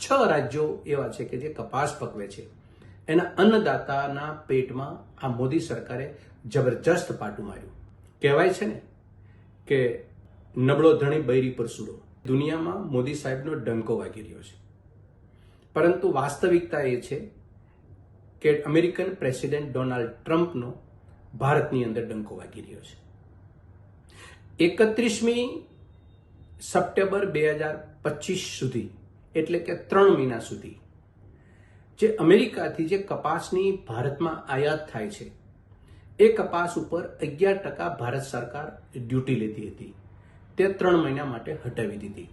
6 રાજ્યો એવા છે કે જે કપાસ પકવે છે. એના અન્નદાતાના પેટમાં આ મોદી સરકારે જબરજસ્ત પાટું માર્યું. કહેવાય છે ને કે નબળો ધણી બૈરી પર સૂરો. દુનિયામાં મોદી સાહેબનો ડંકો વાગી રહ્યો છે, પરંતુ વાસ્તવિકતા એ છે કે અમેરિકન પ્રેસિડેન્ટ ડોનાલ્ડ ટ્રમ્પનો ભારતની અંદર ડંકો વાગી રહ્યો છે. 31મી સપ્ટેમ્બર 2025 સુધી, એટલે કે 3 મહિના સુધી, જે અમેરિકાથી જે કપાસની ભારતમાં આયાત થાય છે એ કપાસ ઉપર 11% ભારત સરકાર ડ્યુટી લેતી હતી. તે 3 મહિના માટે હટાવી દીધી.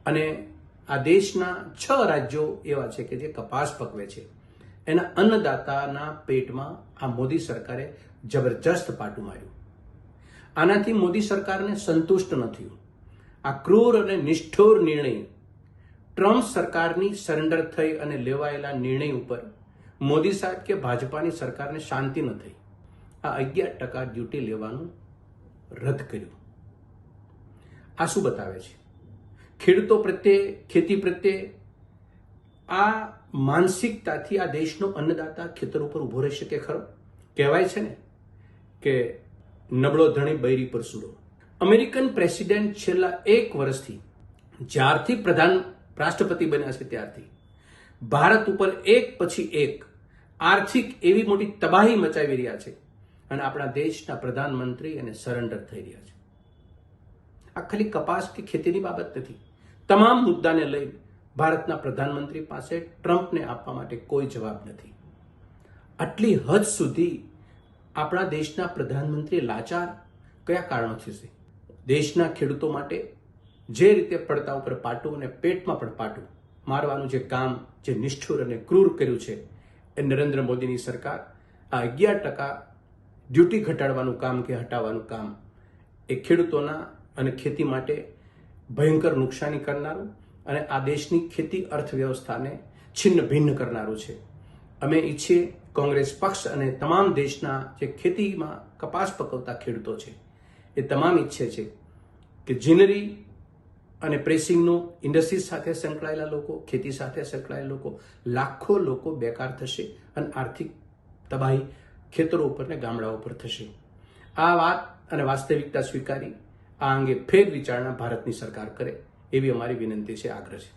અને આ દેશના 6 રાજ્યો એવા છે કે જે કપાસ પકવે છે. એના અન્નદાતાના પેટમાં આ મોદી સરકારે જબરજસ્ત પાટું માર્યું. આનાથી મોદી સરકારને સંતુષ્ટ ન થયું. આ ક્રૂર અને નિષ્ઠુર નિર્ણય, ટ્રમ્પ સરકારની સરેન્ડર થઈ અને લેવાયેલા નિર્ણય ઉપર મોદી સાહેબ કે ભાજપાની સરકારને શાંતિ ન થઈ. આ 11% ડ્યુટી લેવાનું રદ કર્યું. આ શું બતાવે છે? ખેડૂતો પ્રત્યે, ખેતી પ્રત્યે આ માનસિકતાથી આ દેશનો અન્નદાતા ખેતર ઉપર ઉભો રહી શકે ખરો? કહેવાય છે ને કે નબળો ધણી બૈરી પર સૂરો. અમેરિકન પ્રેસિડેન્ટ છેલ્લા 1 વર્ષથી, જ્યારથી રાષ્ટ્રપતિ બન્યા છે ત્યારથી ભારત ઉપર એક પછી એક આર્થિક એવી મોટી તબાહી મચાવી રહ્યા છે અને આપણા દેશના પ્રધાનમંત્રી એને સરેન્ડર થઈ રહ્યા છે. આ ખાલી કપાસ કે ખેતીની બાબત નથી. તમામ મુદ્દાને લઈ ભારતના પ્રધાનમંત્રી પાસે ટ્રમ્પને આપવા માટે કોઈ જવાબ નથી. આટલી હદ સુધી આપણા દેશના પ્રધાનમંત્રી લાચાર કયા કારણોથી છે? દેશના ખેડૂતો માટે જે રીતે પડતા ઉપર પાટું અને પેટમાં પણ પાટું મારવાનું જે કામ, જે નિષ્ઠુર અને ક્રૂર કર્યું છે, એ નરેન્દ્ર મોદીની સરકાર આ 11% ડ્યુટી ઘટાડવાનું કામ કે હટાવવાનું કામ એ ખેડૂતોના અને ખેતી માટે ભયંકર નુકસાની કરનારું અને આ દેશની ખેતી અર્થવ્યવસ્થાને છિન્ન ભિન્ન કરનારું છે. અમે ઈચ્છીએ, કોંગ્રેસ પક્ષ અને તમામ દેશના જે ખેતીમાં કપાસ પકવતા ખેડૂતો છે એ તમામ ઈચ્છે છે કે જીનરી અને પ્રેસિંગનું ઇન્ડસ્ટ્રીઝ સાથે સંકળાયેલા લોકો, ખેતી સાથે સંકળાયેલા લોકો, લાખો લોકો બેકાર થશે અને આર્થિક તબાહી ખેતરો ઉપર ને ગામડાઓ ઉપર થશે. આ વાત અને વાસ્તવિકતા સ્વીકારી આ અંગે ફેર વિચારણા ભારતની સરકાર કરે એવી અમારી વિનંતી છે, આગ્રહ છે.